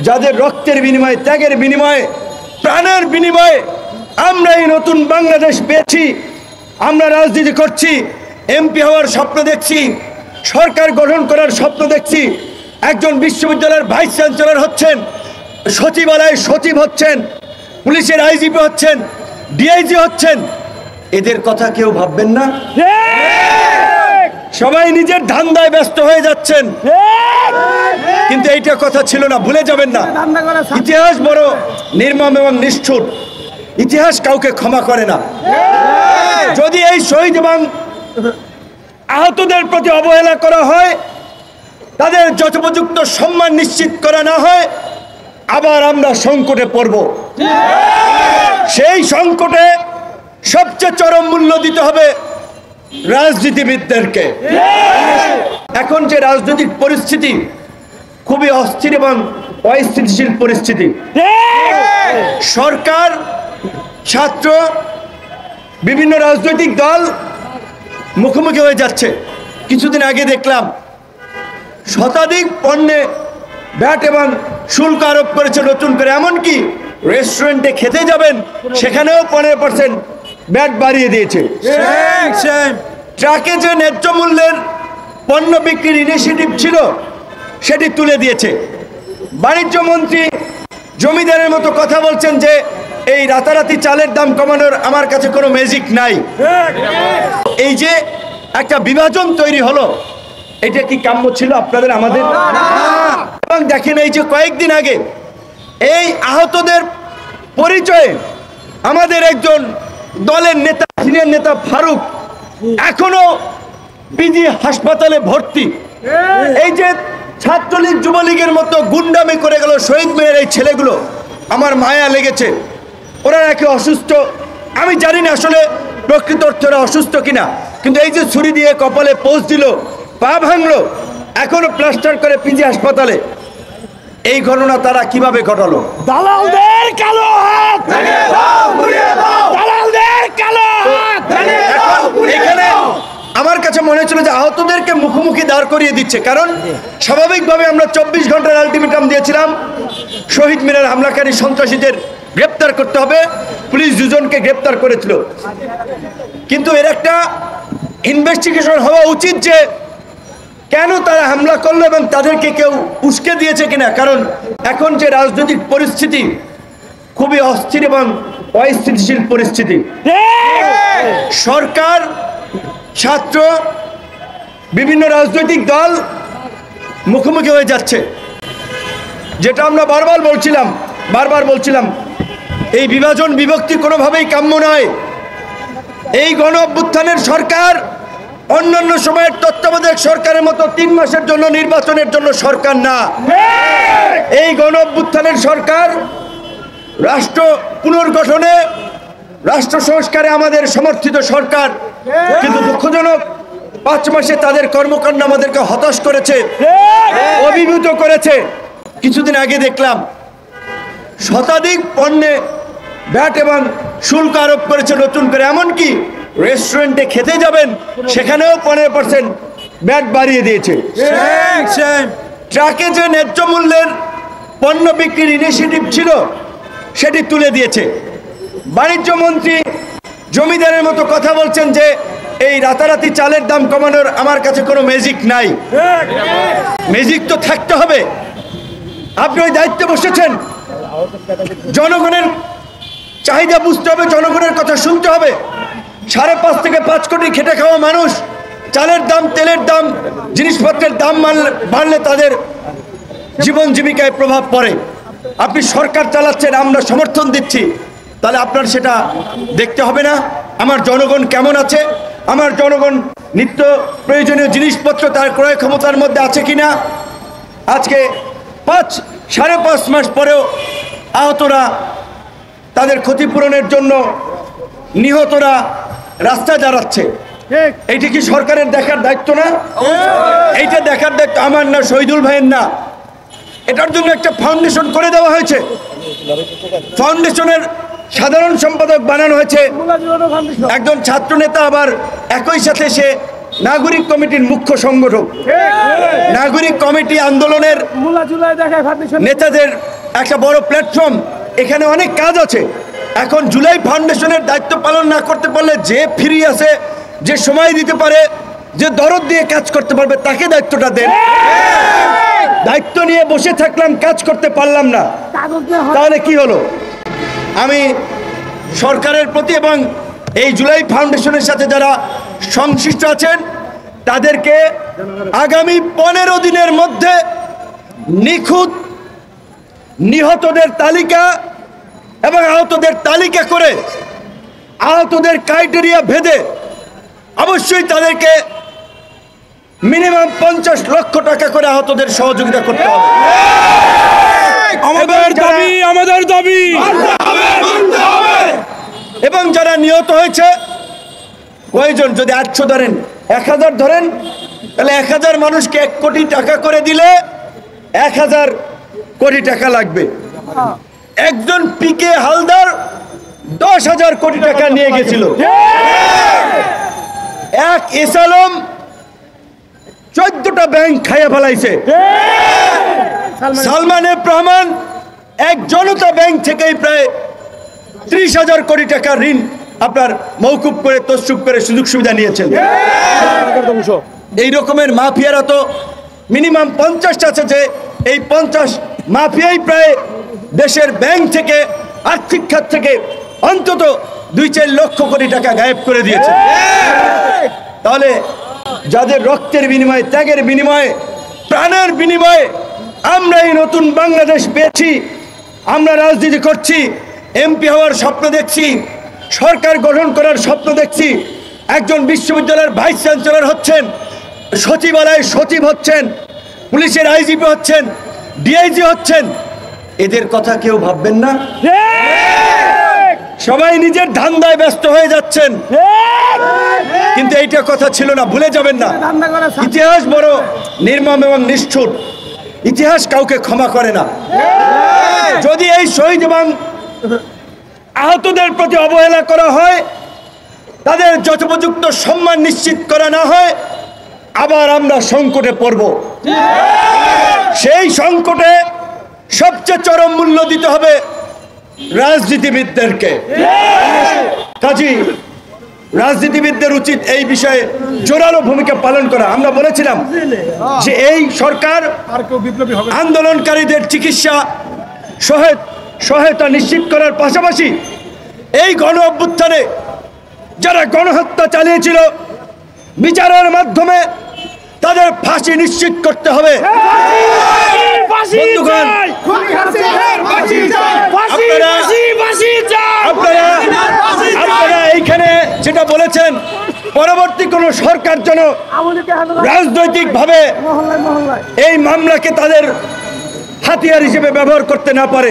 যাদের রক্তের বিনিময়ে, ত্যাগের বিনিময়ে, প্রাণের বিনিময়ে আমরা এই নতুন বাংলাদেশ পেয়েছি। আমরা রাজনীতি করছি, এমপি হওয়ার স্বপ্ন দেখছি, সরকার গঠন করার স্বপ্ন দেখছি, একজন বিশ্ববিদ্যালয়ের ভাইস চ্যান্সেলর হচ্ছেন, সচিবালয়ের সচিব হচ্ছেন, পুলিশের আইজিপি হচ্ছেন, ডিআইজি হচ্ছেন। এদের কথা কেউ ভাববেন না। সবাই নিজের ধান্দায় ব্যস্ত হয়ে যাচ্ছেন, কিন্তু এইটা কথা ছিল না, ভুলে যাবেন না। ইতিহাস বড় নির্মম এবং নিষ্ঠুর, ইতিহাস কাউকে ক্ষমা করে না। যদি এই শহীদ এবং আহতদের প্রতি অবহেলা করা হয়, তাদের যথোপযুক্ত সম্মান নিশ্চিত করা না হয়, আবার আমরা সংকটে পড়ব। সেই সংকটে সবচেয়ে চরম মূল্য দিতে হবে রাজনীতিবিদদেরকে। এখন যে রাজনৈতিক পরিস্থিতি খুবই অস্থির এবং অস্থিতিশীল পরিস্থিতি, সরকার, ছাত্র, বিভিন্ন রাজনৈতিক দল মুখোমুখি হয়ে যাচ্ছে। কিছুদিন আগে দেখলাম শতাধিক পণ্যে ভ্যাট এবং শুল্ক আরোপ করেছে নতুন করে। এমনকি রেস্টুরেন্টে খেতে যাবেন সেখানেও 15% ভ্যাট বাড়িয়ে দিয়েছে। ট্রাকে যে ন্যায্য মূল্যের পণ্য বিক্রির ইনিশিয়েটিভ ছিল সেটি তুলে দিয়েছে। বাণিজ্য মন্ত্রী জমিদারের মতো কথা বলছেন যে এই রাতারাতি চালের দাম কমানোর আমার কাছে কোনো ম্যাজিক নাই। এই যে একটা বিভাজন তৈরি হলো, এটা কি কাম্য ছিল আপনাদের, আমাদের? এবং দেখেন, এই যে কয়েকদিন আগে এই আহতদের পরিচয়ে আমাদের একজন দলের নেতা, সিনিয়র নেতা ফারুক এখনো পিজি হাসপাতালে ভর্তি। এই যে ছাত্রলীগ, যুবলীগের মতো গুন্ডামি করে গেল শহীদ মিনারের এই ছেলেগুলো, আমার মায়া লেগেছে। ওরা নাকি অসুস্থ, আমি জানি না আসলে প্রকৃত অর্থে ওরা অসুস্থ কিনা, কিন্তু এই যে ছুরি দিয়ে কপালে পোস্ট দিল, পা ভাঙলো, এখনো প্লাস্টার করে পিজি হাসপাতালে। এই ঘটনা তারা কিভাবে ঘটালো? দালালদের কালো হাত, দালালদের কালো হাত। এখানে আমার কাছে মনে হচ্ছিল যে আহতদেরকে মুখোমুখি দাঁড় করিয়ে দিচ্ছে, কারণ স্বাভাবিকভাবে আমরা 24 ঘন্টার আলটিমেটাম দিয়েছিলাম শহীদ মিনার হামলাকারী সন্ত্রাসীদের গ্রেপ্তার করতে হবে। পুলিশ দুজনকে গ্রেপ্তার করেছিল, কিন্তু এর একটা ইনভেস্টিগেশন হওয়া উচিত যে কেন তারা হামলা করলো এবং তাদেরকে কেউ উস্কে দিয়েছে কিনা। কারণ এখন যে রাজনৈতিক পরিস্থিতি খুবই অস্থির এবং অস্থিতিশীল পরিস্থিতি, সরকার, ছাত্র, বিভিন্ন রাজনৈতিক দল মুখোমুখি হয়ে যাচ্ছে। যেটা আমরা বারবার বলছিলাম, এই বিভাজন বিভক্তি কোনোভাবেই কাম্য নয়। এই গণ অভ্যুত্থানের সরকার অন্যান্য সময়ের তত্ত্বাবধায়ক সরকারের মতো 3 মাসের জন্য নির্বাচনের জন্য সরকার না। এই গণ অভ্যুত্থানের সরকার রাষ্ট্র পুনর্গঠনে, রাষ্ট্র সংস্কারে আমাদের সমর্থিত সরকার। কিন্তু দুঃখজনক 5 মাসে তাদের কর্মকাণ্ড আমাদেরকে হতাশ করেছে, অভিভূত করেছে। কিছুদিন আগে দেখলাম শতাধিক পণ্যে ভ্যাট এবং শুল্ক আরোপ করেছে নতুন করে। এমনকি রেস্টুরেন্টে খেতে যাবেন সেখানেও 15% ভ্যাট বাড়িয়ে দিয়েছে। ট্রাকে যে ন্যায্য মূল্যের পণ্য বিক্রির ইনিশিয়েটিভ ছিল সেটি তুলে দিয়েছে। বাণিজ্য মন্ত্রী জমিদারের মতো কথা বলছেন যে এই রাতারাতি চালের দাম কমানোর আমার কাছে কোনো ম্যাজিক নাই। ম্যাজিক তো থাকতে হবে। আপনি ওই দায়িত্বে বসেছেন, জনগণের চাহিদা বুঝতে হবে, জনগণের কথা শুনতে হবে। 5.5 থেকে 5 কোটি খেটে খাওয়া মানুষ, চালের দাম, তেলের দাম, জিনিসপত্রের দাম বাড়লে তাদের জীবন জীবিকায় প্রভাব পড়ে। আপনি সরকার চালাচ্ছেন, আমরা সমর্থন দিচ্ছি, তাহলে আপনার সেটা দেখতে হবে না আমার জনগণ কেমন আছে, আমার জনগণ নিত্য প্রয়োজনীয় জিনিসপত্র তার ক্রয় ক্ষমতার মধ্যে আছে কিনা। আজকে 5.5 মাস পরেও আহতরা তাদের ক্ষতিপূরণের জন্য, নিহতরা রাস্তায় দাঁড়াচ্ছে। এইটা কি সরকারের দেখার দায়িত্ব না? এইটা দেখার দায়িত্ব আমার না, শহীদুল ভাইয়ের না। এটার জন্য একটা ফাউন্ডেশন করে দেওয়া হয়েছে, ফাউন্ডেশনের সাধারণ সম্পাদক বানানো হয়েছে একজন ছাত্র নেতা, আবার একই সাথে সে নাগরিক কমিটির মুখ্য সংগঠক। নাগরিক কমিটি আন্দোলনের নেতাদের একটা বড় প্ল্যাটফর্ম, এখানে অনেক কাজ আছে। এখন জুলাই ফাউন্ডেশনের দায়িত্ব পালন না করতে পারলে যে ফ্রি আছে, যে সময় দিতে পারে, যে দরদ দিয়ে কাজ করতে পারবে তাকে দায়িত্বটা দেন। দায়িত্ব নিয়ে বসে থাকলাম, কাজ করতে পারলাম না, তাহলে কি হলো? আমি সরকারের প্রতি এবং এই জুলাই ফাউন্ডেশনের সাথে যারা সংশ্লিষ্ট আছেন তাদেরকে আগামী 15 দিনের মধ্যে নিখুঁত নিহতদের তালিকা এবং আহতদের তালিকা করে আহতদের ক্রাইটেরিয়া ভেদে অবশ্যই তাদেরকে মিনিমাম 50 লক্ষ টাকা করে আহতদের সহযোগিতা করতে হবে। আমাদের দাবি এবং যারা নিহত হয়েছে কয়জন, যদি 800 ধরেন, 1000 ধরেন, তাহলে 1000 মানুষকে 1 কোটি টাকা করে দিলে 1000 কোটি টাকা লাগবে। একজন পিকে হালদার 10,000 কোটি টাকা নিয়ে গেছিল। এক এসালম 14টা ব্যাংক খাইয়া ফেলাইছে। সালমান এফ রহমান এক জনতা ব্যাংক থেকেই প্রায় 30,000 কোটি টাকা ঋণ আপনার মৌকুব করে তসরুপ করে সুযোগ সুবিধা নিয়েছেন। এই রকমের মাফিয়ারা তো মিনিমাম 50টা আছে, যে এই 50 মাফিয়াই প্রায় দেশের ব্যাংক থেকে, আর্থিক খাত থেকে অন্তত 2-4 লক্ষ কোটি টাকা গায়েব করে দিয়েছে। তাহলে যাদের রক্তের বিনিময়ে, ত্যাগের বিনিময়ে, প্রাণের বিনিময়ে আমরা এই নতুন বাংলাদেশ পেয়েছি, আমরা রাজনীতি করছি, এমপি হওয়ার স্বপ্ন দেখছি, সরকার গঠন করার স্বপ্ন দেখছি, একজন বিশ্ববিদ্যালয়ের ভাইস চ্যান্সেলর হচ্ছেন, সচিবালয়ের সচিব হচ্ছেন, পুলিশের আইজিপি হচ্ছেন, ডিআইজি হচ্ছেন, এদের কথা কেউ ভাববেন না? সবাই নিজের ধান্দায় ব্যস্ত হয়ে যাচ্ছেন, কিন্তু এইটা কথা ছিল না, ভুলে যাবেন না। ইতিহাস বড় নির্মম এবং নিষ্ঠুর, ইতিহাস কাউকে ক্ষমা করে না। যদি এই শহীদ এবং আহতদের প্রতি অবহেলা করা হয়, তাদের যথোপযুক্ত সম্মান নিশ্চিত করা না হয়, আবার আমরা সংকটে পড়ব। সেই সংকটে সবচেয়ে চরম মূল্য দিতে হবে রাজনীতিবিদদেরকে। কাজী রাজনীতিবিদদের উচিত এই বিষয়ে জোরালো ভূমিকা পালন করা। আমরা বলেছিলাম যে এই সরকার আন্দোলনকারীদের চিকিৎসা সহায়তা নিশ্চিত করার পাশাপাশি এই গণ অভ্যুত্থানে যারা গণহত্যা চালিয়েছিল বিচারের মাধ্যমে তাদের ফাঁসি নিশ্চিত করতে হবে। বন্ধুগণ, আপনারা এইখানে যেটা বলেছেন, পরবর্তী কোন সরকার যেন রাজনৈতিকভাবে এই মামলাকে তাদের হাতিয়ার হিসেবে ব্যবহার করতে না পারে।